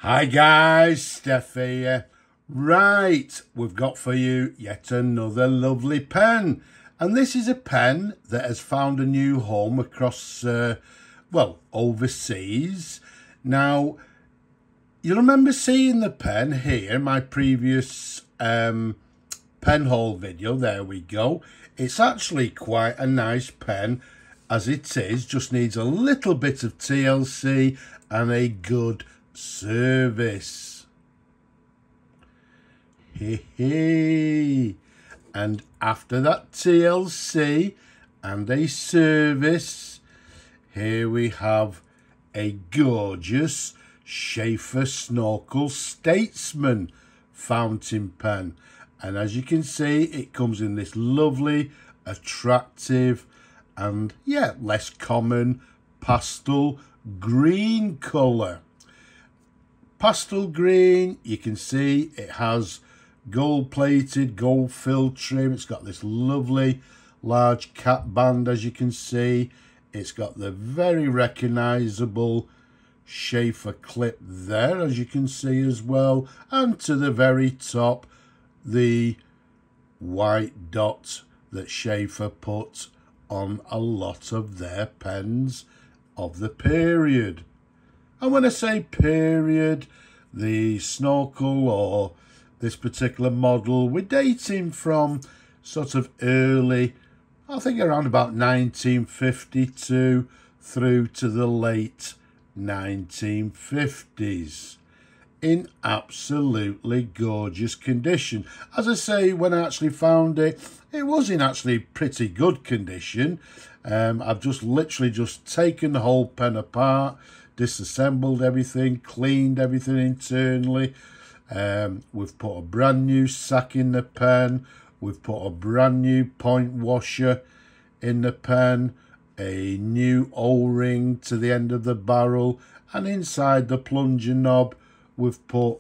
Hi guys, Steph here. Right, we've got for you yet another lovely pen. And this is a pen that has found a new home across, overseas. Now, you remember seeing the pen here, my previous pen haul video. There we go. It's actually quite a nice pen as it is, just needs a little bit of TLC and a good service. And after that TLC and a service, here we have a gorgeous Sheaffer Snorkel Statesman fountain pen. And as you can see, it comes in this lovely, attractive and less common pastel green colour. Pastel green, you can see it has gold plated, gold filled trim. It's got this lovely large cap band, as you can see. It's got the very recognisable Sheaffer clip there, as you can see as well. And to the very top, the white dot that Sheaffer put on a lot of their pens of the period. And when I say period, the Snorkel or this particular model, we're dating from sort of early, I think around about 1952 through to the late 1950s. In absolutely gorgeous condition. As I say, when I actually found it, it was in actually pretty good condition. I've literally just taken the whole pen apart, disassembled everything, cleaned everything internally. We've put a brand new sack in the pen. We've put a brand new point washer in the pen, a new O-ring to the end of the barrel, and inside the plunger knob we've put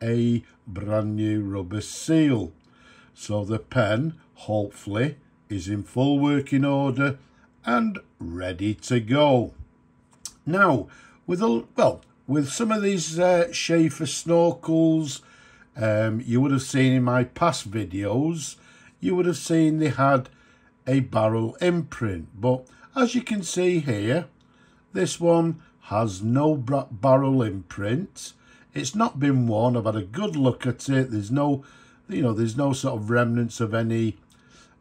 a brand new rubber seal. So the pen, hopefully, is in full working order and ready to go. Now, with some of these Sheaffer Snorkels, you would have seen in my past videos, you would have seen they had a barrel imprint. But as you can see here, this one has no barrel imprint. It's not been worn. I've had a good look at it. There's no, there's no sort of remnants of any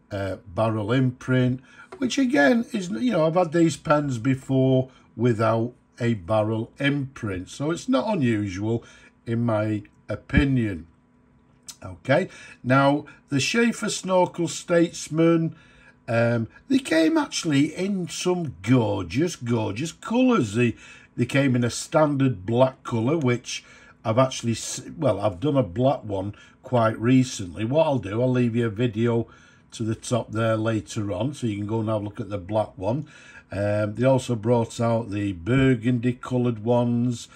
barrel imprint, which again is, I've had these pens before without a barrel imprint, so it's not unusual in my opinion. Okay, now the Sheaffer Snorkel Statesman, they came actually in some gorgeous colours. They came in a standard black colour, which I've actually, I've done a black one quite recently. What I'll do, I'll leave you a video to the top there later on, so you can go and have a look at the black one. They also brought out the burgundy coloured ones,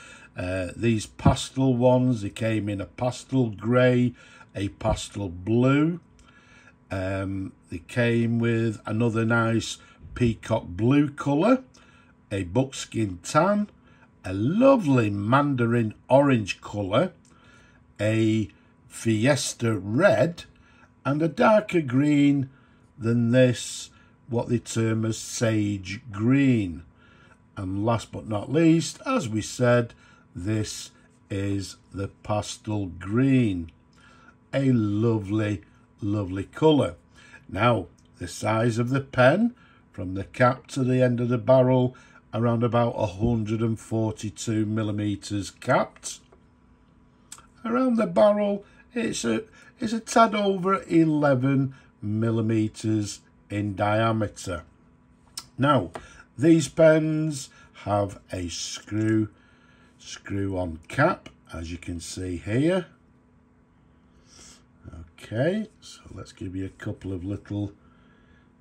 these pastel ones. They came in a pastel grey, a pastel blue. They came with another nice peacock blue colour, a buckskin tan, a lovely mandarin orange colour, a fiesta red, and a darker green than this, what they term as sage green. And last but not least, as we said, this is the pastel green. A lovely colour. Now, the size of the pen, from the cap to the end of the barrel, around about 142 millimeters capped. Around the barrel, it's a tad over 11 millimeters in diameter. Now, these pens have a screw-on cap, as you can see here. Okay, so let's give you a couple of little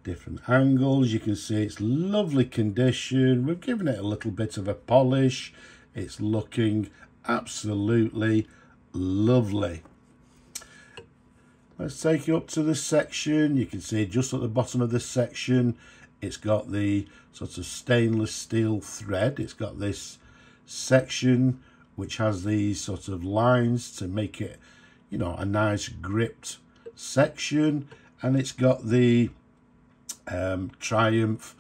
different angles. You can see it's lovely condition. We've given it a little bit of a polish. It's looking absolutely lovely. Let's take you up to the section. You can see just at the bottom of this section, it's got the sort of stainless steel thread. It's got this section which has these sort of lines to make it, you know, a nice gripped section. And it's got the Triumph.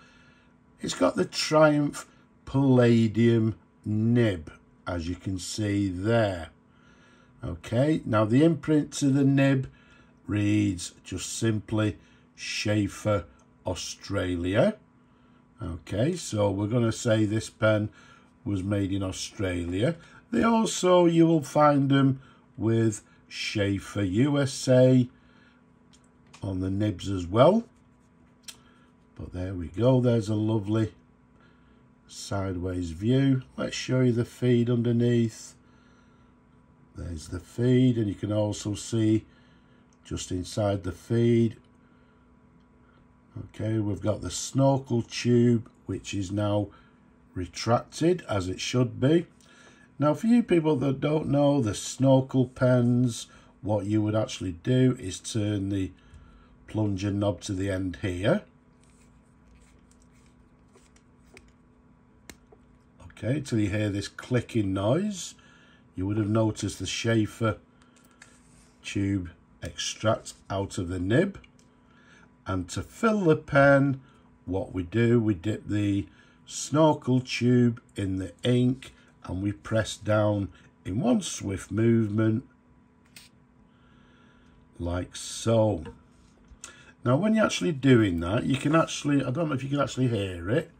It's got the Triumph Palladium nib, as you can see there. Okay, now the imprint to the nib reads just simply Sheaffer Australia. Okay, so we're going to say this pen was made in Australia. They also, you will find them with Sheaffer USA on the nibs as well. But there we go, there's a lovely sideways view. Let's show you the feed underneath. There's the feed, and you can also see just inside the feed. Okay, we've got the snorkel tube, which is now retracted as it should be. Now, for you people that don't know the snorkel pens, what you would actually do is turn the plunger knob to the end here. Okay, till you hear this clicking noise. You would have noticed the Sheaffer tube extracts out of the nib. And to fill the pen, what we do, we dip the snorkel tube in the ink and we press down in one swift movement, like so. Now, when you're actually doing that, you can actually, I don't know if you can actually hear it.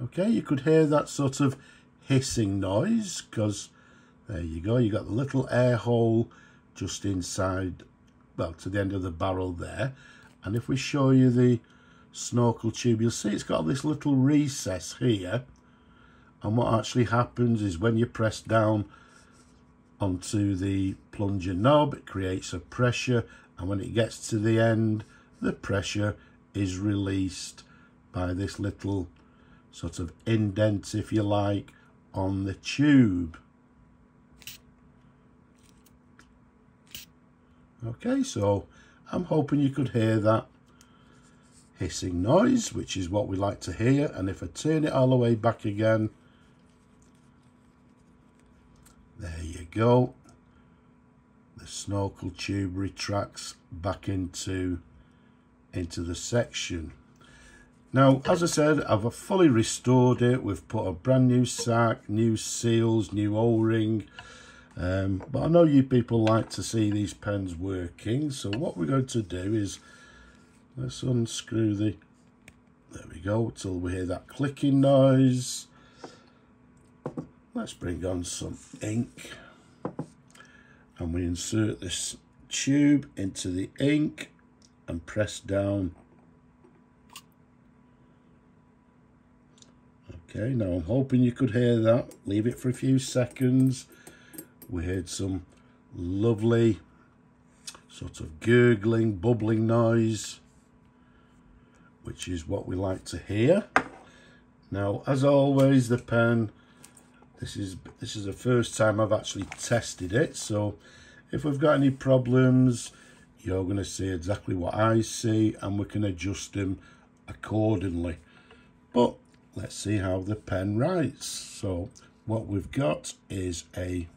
Okay, you could hear that sort of hissing noise, because there you go, you got the little air hole just inside, well, to the end of the barrel there. And if we show you the snorkel tube, you'll see it's got this little recess here. And what actually happens is when you press down onto the plunger knob, it creates a pressure, and when it gets to the end, the pressure is released by this little sort of indent, if you like, on the tube. Okay, so I'm hoping you could hear that hissing noise, which is what we like to hear. And if I turn it all the way back again, there you go. The snorkel tube retracts back into the section. Now, as I said, I've fully restored it. We've put a brand new sack, new seals, new O-ring. But I know you people like to see these pens working. So what we're going to do is, let's unscrew the, there we go, till we hear that clicking noise. Let's bring on some ink. And we insert this tube into the ink and press down. Okay, now I'm hoping you could hear that. Leave it for a few seconds. We heard some lovely sort of gurgling, bubbling noise, which is what we like to hear. Now, as always, the pen, this is the first time I've actually tested it. So if we've got any problems, you're going to see exactly what I see, and we can adjust them accordingly. But let's see how the pen writes. So what we've got is a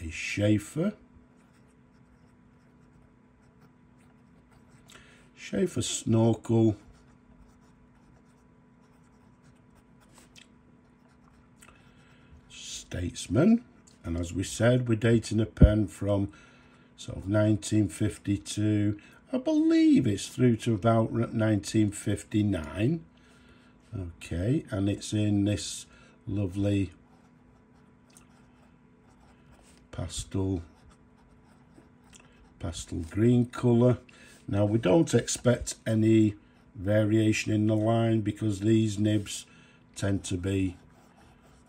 Sheaffer Snorkel Statesman, and as we said, we're dating a pen from sort of 1952. I believe it's through to about 1959. Okay, and it's in this lovely pastel green colour. Now, we don't expect any variation in the line because these nibs tend to be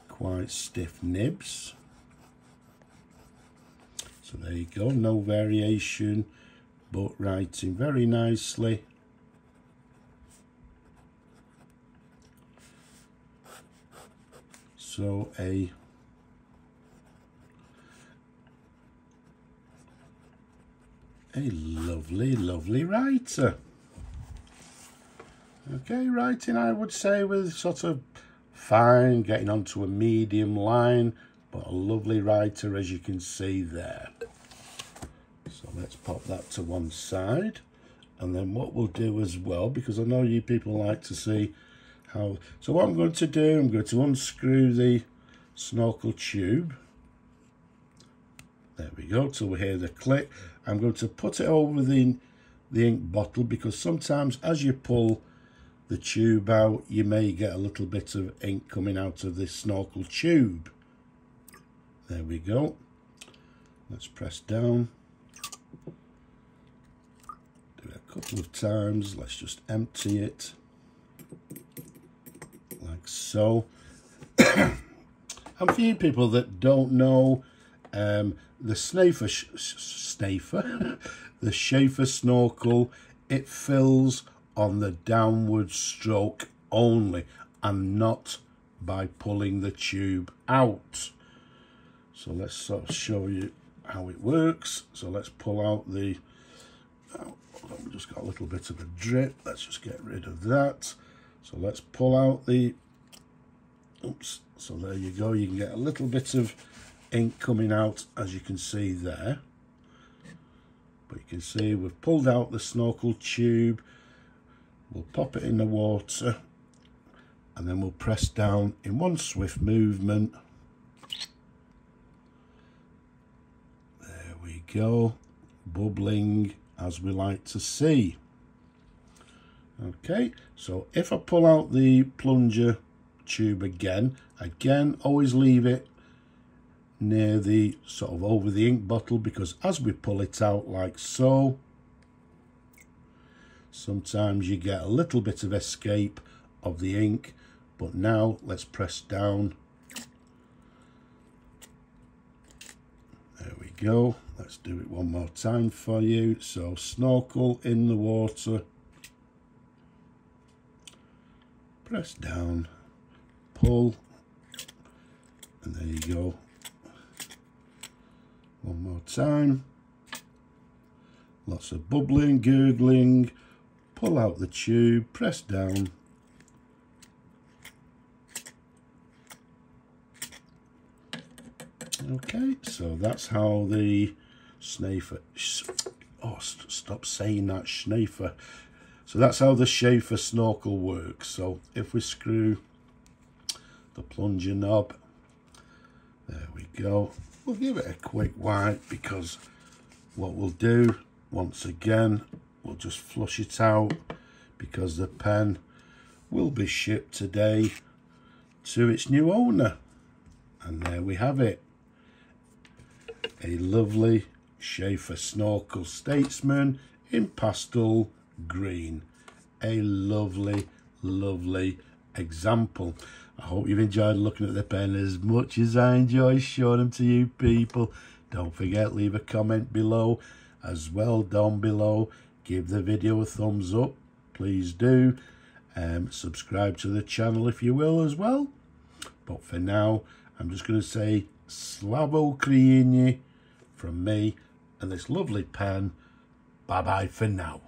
quite stiff nibs. So there you go, no variation, but writing very nicely. So a lovely, lovely writer. Okay, writing I would say with sort of fine, getting onto a medium line, but a lovely writer as you can see there. So let's pop that to one side. And then what we'll do as well, because I know you people like to see how, so what I'm going to do, I'm going to unscrew the snorkel tube. There we go, till we hear the click. I'm going to put it over the ink bottle, because sometimes as you pull the tube out, you may get a little bit of ink coming out of this snorkel tube. There we go. Let's press down. Do it a couple of times. Let's just empty it like so. And for you people that don't know, the the Sheaffer Snorkel, it fills on the downward stroke only and not by pulling the tube out. So let's sort of show you how it works. So let's pull out the, we've just got a little bit of a drip. Let's just get rid of that. So let's pull out the, oops, so there you go. You can get a little bit of ink coming out, as you can see there. But you can see we've pulled out the snorkel tube. We'll pop it in the water and then we'll press down in one swift movement. There we go, bubbling as we like to see. Okay, so if I pull out the plunger tube again, always leave it near the sort of over the ink bottle, because as we pull it out like so, sometimes you get a little bit of escape of the ink. But now let's press down. There we go. Let's do it one more time for you. So snorkel in the water, press down, pull, and there you go. One more time. Lots of bubbling, gurgling. Pull out the tube, press down. Okay, so that's how the Sheaffer, stop saying that, Sheaffer. So that's how the Sheaffer Snorkel works. So if we screw the plunger knob, there we go. We'll give it a quick wipe, because what we'll do, once again, we'll just flush it out, because the pen will be shipped today to its new owner. And there we have it. A lovely Sheaffer Snorkel Statesman in pastel green. A lovely, lovely example. I hope you've enjoyed looking at the pen as much as I enjoy showing them to you people. Don't forget, leave a comment below as well down below. Give the video a thumbs up, please do. Subscribe to the channel if you will as well. But for now, I'm just going to say Slava Ukraini from me and this lovely pen. Bye bye for now.